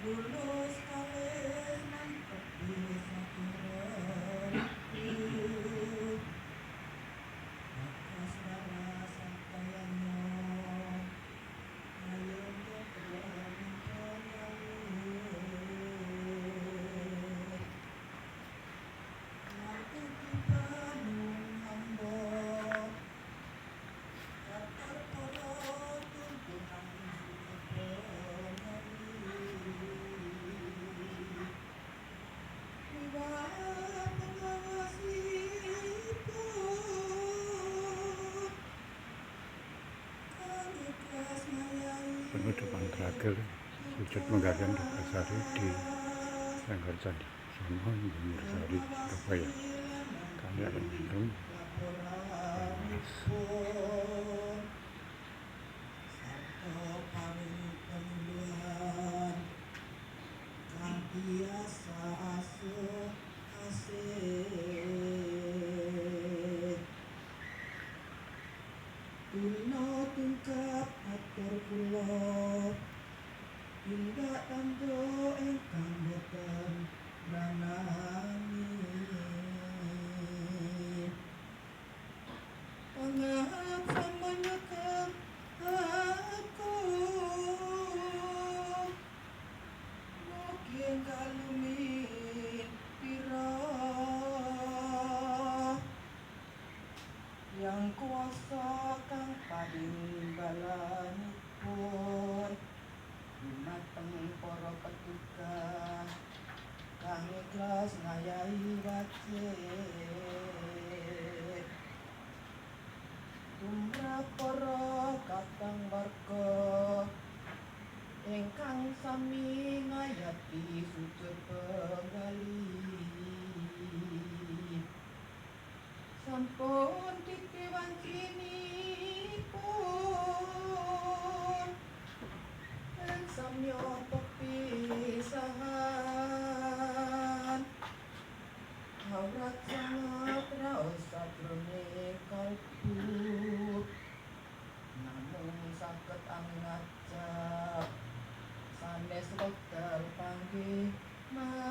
Tulus kalih mangkepi saking remipun bakas rarasan kayanyo ayun keperluan kayawit nganti kita mung hamba katar para tuntunan Penutupan terakhir sujud menggagan Dokasari di Sanggar Candi Sono Jemur Sari Surabaya. Kami akan minum panas. Biasa asuh asih Tulno tungkap atur kula tindak tanduk ingkang boten branani pangat samanyakang aku mungkin kalumin pira yang kuasa kang padimbalanipun dumateng para petugas kang ikhlas ngayahi wajib tumrap para katang warga ingkang sami ngayati sujud penggali sampun dikiwancinipun lan samya pepisahan awrat sangat raos sajroning kalbu namung saged angin ajab sanes wekdal panggih